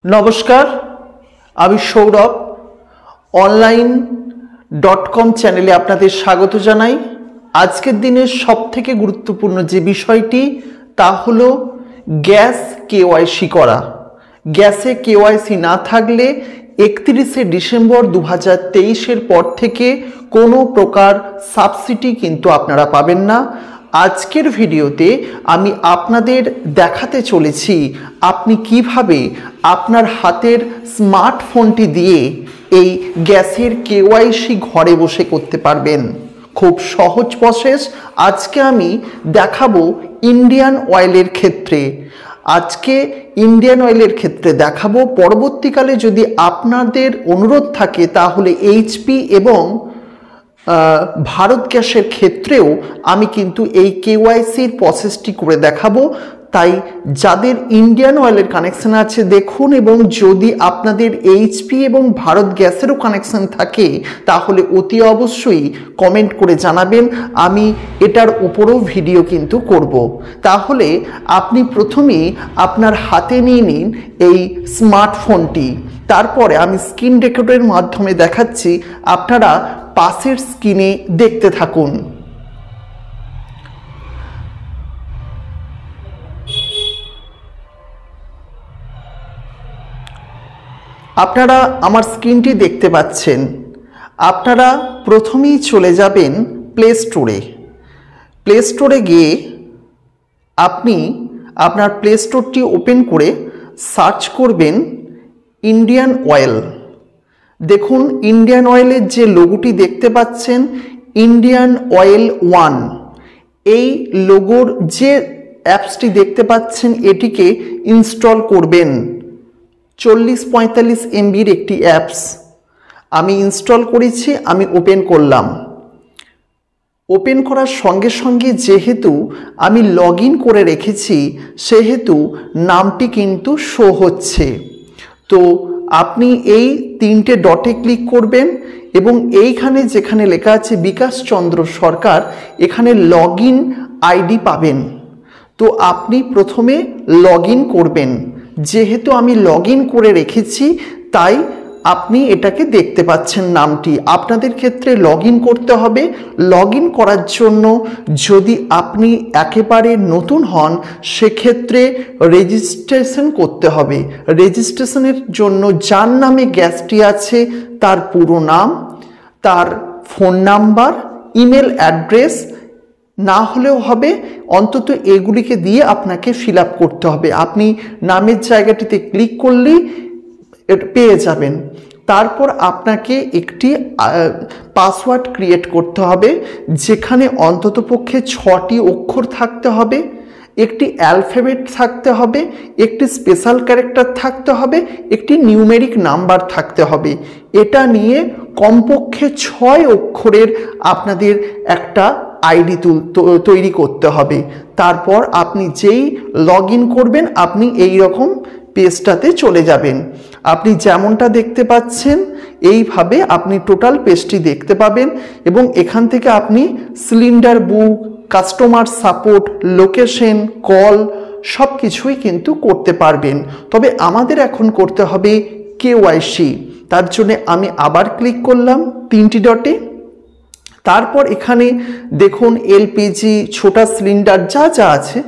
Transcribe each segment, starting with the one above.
नमस्कार আমি সৌরভ online.com চ্যানেলে আপনাদের স্বাগত জানাই। আজকের দিনের সবথেকে গুরুত্বপূর্ণ যে বিষয়টি তা হলো গ্যাস কেওয়াইসি করা। গ্যাসে কেওয়াইসি না থাকলে 31শে ডিসেম্বর 2023-এর পর থেকে কোনো প্রকার সাবসিডি কিন্তু আপনারা পাবেন না। আজকের ভিডিওতে আমি আপনাদের দেখাতে চলেছি আপনি কিভাবে আপনার হাতের স্মার্টফোনটি দিয়ে এই গ্যাসের কেওয়াইসি ঘরে বসে করতে পারবেন। খুব সহজ প্রসেস আজকে আমি দেখাবো ইন্ডিয়ান অয়েলের ক্ষেত্রে। আজকে ইন্ডিয়ান অয়েলের ক্ষেত্রে দেখাবো, পরবর্তীকালে যদি আপনাদের অনুরোধ থাকে তাহলে এইচপি এবং ভারত গ্যাসের ক্ষেত্রেও আমি কিন্তু এই কেওয়াইসির প্রসেসটি করে দেখাবো। তাই যাদের ইন্ডিয়ান অয়েলের কানেকশন আছে দেখুন, এবং যদি আপনাদের এইচপি এবং ভারত গ্যাসেরও কানেকশন থাকে তাহলে অতি অবশ্যই কমেন্ট করে জানাবেন, আমি এটার উপরও ভিডিও কিন্তু করব। তাহলে আপনি প্রথমেই আপনার হাতে নিয়ে নিন এই স্মার্টফোনটি, তারপরে আমি স্ক্রিন রেকর্ডের মাধ্যমে দেখাচ্ছি, আপনারা পাশের স্ক্রিনে দেখতে থাকুন। আপনারা আমার স্ক্রিনটি দেখতে পাচ্ছেন। আপনারা প্রথমেই চলে যাবেন প্লে স্টোরে। প্লে স্টোরে গিয়ে আপনি আপনার প্লে স্টোরটি ওপেন করে সার্চ করবেন ইন্ডিয়ান অয়েল। দেখুন ইন্ডিয়ান অয়েলের যে লোগোটি দেখতে পাচ্ছেন, ইন্ডিয়ান অয়েল 1, এই লোগোর যে অ্যাপসটি দেখতে পাচ্ছেন এটিকে ইনস্টল করবেন। 40-45 MBর একটি অ্যাপস আমি ইনস্টল করেছি, আমি ওপেন করলাম। ওপেন করার সঙ্গে সঙ্গে যেহেতু আমি লগ ইন করে রেখেছি সেহেতু নামটি কিন্তু শো হচ্ছে। তো আপনি এই 3টে ডটে ক্লিক করবেন এবং এইখানে যেখানে লেখা আছে বিকাশ চন্দ্র সরকার, এখানে লগ ইন আইডি পাবেন। তো আপনি প্রথমে লগ ইন করবেন। যেহেতু আমি লগ ইন করে রেখেছি তাই আপনি এটাকে দেখতে পাচ্ছেন নামটি। আপনাদের ক্ষেত্রে লগ ইন করতে হবে। লগ ইন করার জন্য যদি আপনি একেবারে নতুন হন সেক্ষেত্রে রেজিস্ট্রেশন করতে হবে। রেজিস্ট্রেশনের জন্য যার নামে গ্যাসটি আছে তার পুরো নাম, তার ফোন নাম্বার, ইমেল অ্যাড্রেস না হলেও হবে, অন্তত এগুলিকে দিয়ে আপনাকে ফিল আপ করতে হবে। আপনি নামের জায়গাটিতে ক্লিক করলেই পেয়ে যাবেন। তারপর আপনাকে একটি পাসওয়ার্ড ক্রিয়েট করতে হবে যেখানে অন্ততপক্ষে 6টি অক্ষর থাকতে হবে, একটি অ্যালফাবেট থাকতে হবে, একটি স্পেশাল ক্যারেক্টার থাকতে হবে, একটি নিউমেরিক নাম্বার থাকতে হবে। এটা নিয়ে কমপক্ষে 6 অক্ষরের আপনাদের একটা আইডি তৈরি করতে হবে। তারপর আপনি যেই লগ ইন করবেন আপনি এই রকম পেজটাতে চলে যাবেন। আপনি যেমনটা দেখতে পাচ্ছেন এইভাবে আপনি টোটাল পেজটি দেখতে পাবেন এবং এখান থেকে আপনি cylinder book, customer support, location, call সব কিছুই কিন্তু করতে পারবেন। তবে আমাদের এখন করতে হবে কেওয়াইসি। তার জন্য আমি আবার ক্লিক করলাম 3টি ডটে। তারপর এখানে দেখুন এলপিজি, ছোটা সিলিন্ডার যা যা আছে,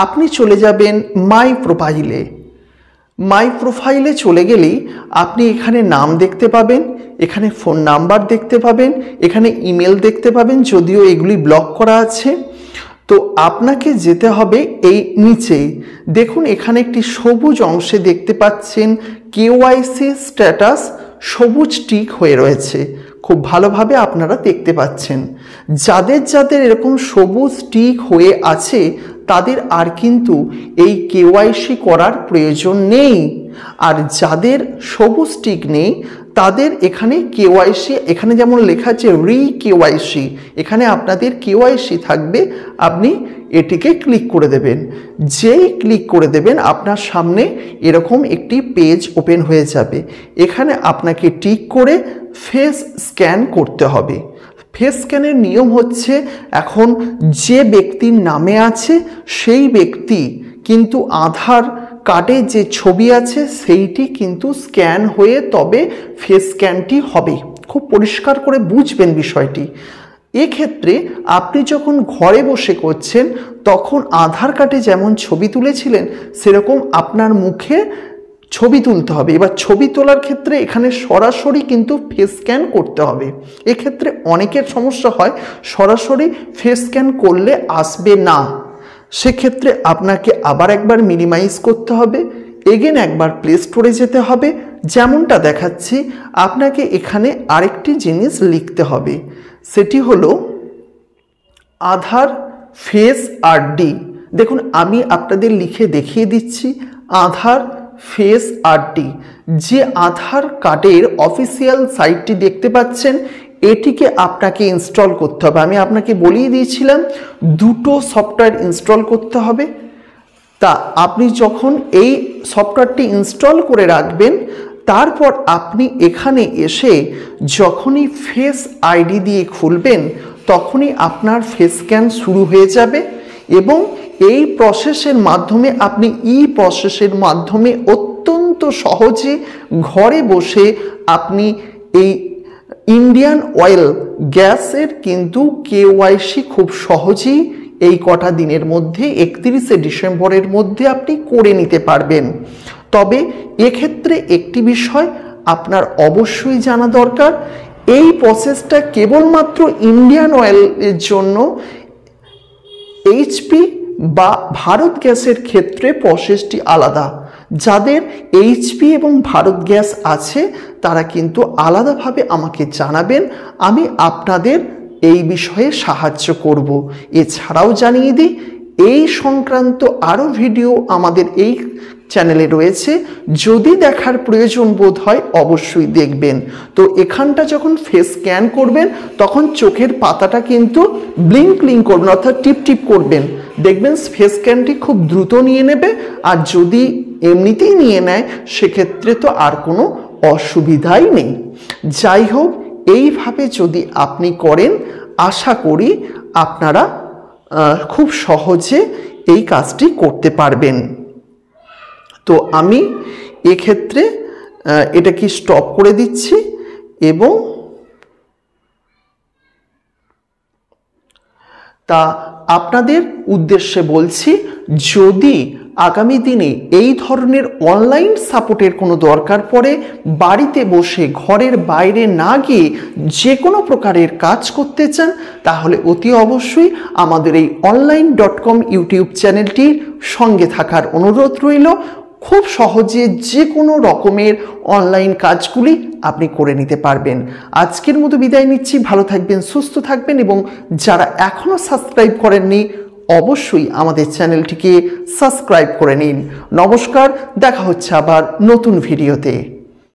আপনি চলে যাবেন মাই প্রোফাইলে। মাই প্রোফাইলে চলে গেলেই আপনি এখানে নাম দেখতে পাবেন, এখানে ফোন নাম্বার দেখতে পাবেন, এখানে ইমেল দেখতে পাবেন, যদিও এগুলি ব্লক করা আছে। তো আপনাকে যেতে হবে এই নিচেই দেখুন এখানে একটি সবুজ অংশে দেখতে পাচ্ছেন কেওয়াইসি স্ট্যাটাস, সবুজ টিক হয়ে রয়েছে। খুব ভালোভাবে আপনারা দেখতে পাচ্ছেন। যাদের যাদের এরকম সবুজ টিক হয়ে আছে তাদের আর কিন্তু এই কেওয়াইসি করার প্রয়োজন নেই। আর যাদের সবুজ টিক নেই তাদের এখানে কেওয়াইসি, এখানে যেমন লেখা আছে রি কেওয়াইসি, এখানে আপনাদের কেওয়াইসি থাকবে। আপনি এটিকে ক্লিক করে দেবেন। যেই ক্লিক করে দেবেন আপনার সামনে এরকম একটি পেজ ওপেন হয়ে যাবে। এখানে আপনাকে টিক করে ফেস স্ক্যান করতে হবে। ফেস স্ক্যানের নিয়ম হচ্ছে এখন যে ব্যক্তির নামে আছে সেই ব্যক্তি কিন্তু আধার কার্ডে যে ছবি আছে সেইটি কিন্তু স্ক্যান হয়ে তবে ফেস স্ক্যানটি হবে। খুব পরিষ্কার করে বুঝবেন বিষয়টি। এক্ষেত্রে আপনি যখন ঘরে বসে করছেন তখন আধার কার্ডে যেমন ছবি তুলেছিলেন সেরকম আপনার মুখে ছবি তুলতে হবে। এবার ছবি তোলার ক্ষেত্রে এখানে সরাসরি কিন্তু ফেস স্ক্যান করতে হবে। এক্ষেত্রে অনেকের সমস্যা হয়, সরাসরি ফেস স্ক্যান করলে আসবে না, সেক্ষেত্রে আপনাকে আবার একবার মিনিমাইজ করতে হবে, এগেন একবার প্লে স্টোরে যেতে হবে। যেমনটা দেখাচ্ছি আপনাকে এখানে আরেকটি জিনিস লিখতে হবে, সেটি হলো আধার ফেস আরডি। দেখুন আমি আপনাদের লিখে দেখিয়ে দিচ্ছি, আধার ফেস আরডি। যে আধার কার্ডের অফিসিয়াল সাইটটি দেখতে পাচ্ছেন এটিকে আপনাকে ইনস্টল করতে হবে। আমি আপনাকে বলিয়ে দিয়েছিলাম দুটো সফটওয়্যার ইনস্টল করতে হবে। তা আপনি যখন এই সফটওয়্যারটি ইনস্টল করে রাখবেন তারপর আপনি এখানে এসে যখনই ফেস আইডি দিয়ে খুলবেন তখনই আপনার ফেস স্ক্যান শুরু হয়ে যাবে এবং এই প্রসেসের মাধ্যমে আপনি প্রসেসের মাধ্যমে অত্যন্ত সহজে ঘরে বসে আপনি এই ইন্ডিয়ান অয়েল গ্যাসের কিন্তু কেওয়াইসি খুব সহজেই এই কটা দিনের মধ্যে 31শে ডিসেম্বরের মধ্যে আপনি করে নিতে পারবেন। তবে এক্ষেত্রে একটি বিষয় আপনার অবশ্যই জানা দরকার, এই প্রসেসটা কেবলমাত্র ইন্ডিয়ান অয়েলের জন্য। এইচপি বা ভারত গ্যাসের ক্ষেত্রে প্রসেসটি আলাদা। যাদের এইচপি এবং ভারত গ্যাস আছে তারা কিন্তু আলাদাভাবে আমাকে জানাবেন, আমি আপনাদের এই বিষয়ে সাহায্য করব। এছাড়াও জানিয়ে দিই এই সংক্রান্ত আরও ভিডিও আমাদের এই চ্যানেলে রয়েছে, যদি দেখার প্রয়োজন বোধ হয় অবশ্যই দেখবেন। তো এখানটা যখন ফেস স্ক্যান করবেন তখন চোখের পাতাটা কিন্তু ব্লিঙ্ক করবেন, অর্থাৎ টিপ টিপ করবেন, দেখবেন ফেস স্ক্যানটি খুব দ্রুত নিয়ে নেবে। আর যদি এমনিতেই নিয়ে নেয় সেক্ষেত্রে তো আর কোনো অসুবিধাই নেই। যাই হোক, এইভাবে যদি আপনি করেন আশা করি আপনারা খুব সহজে এই কাজটি করতে পারবেন। তো আমি এক্ষেত্রে এটা কি স্টপ করে দিচ্ছি এবং তা আপনাদের উদ্দেশ্যে বলছি, যদি আগামী দিনে এই ধরনের অনলাইন সাপোর্টের কোনো দরকার পড়ে, বাড়িতে বসে ঘরের বাইরে না গিয়ে যে কোনো প্রকারের কাজ করতে চান, তাহলে অতি অবশ্যই আমাদের এই online.com ইউটিউব চ্যানেলটির সঙ্গে থাকার অনুরোধ রইল। খুব সহজে যে কোনো রকমের অনলাইন কাজগুলি আপনি করে নিতে পারবেন। আজকের মতো বিদায় নিচ্ছি, ভালো থাকবেন, সুস্থ থাকবেন এবং যারা এখনও সাবস্ক্রাইব করেননি অবশ্যই আমাদের চ্যানেলটিকে সাবস্ক্রাইব করে নিন। নমস্কার, দেখা হচ্ছে আবার নতুন ভিডিওতে।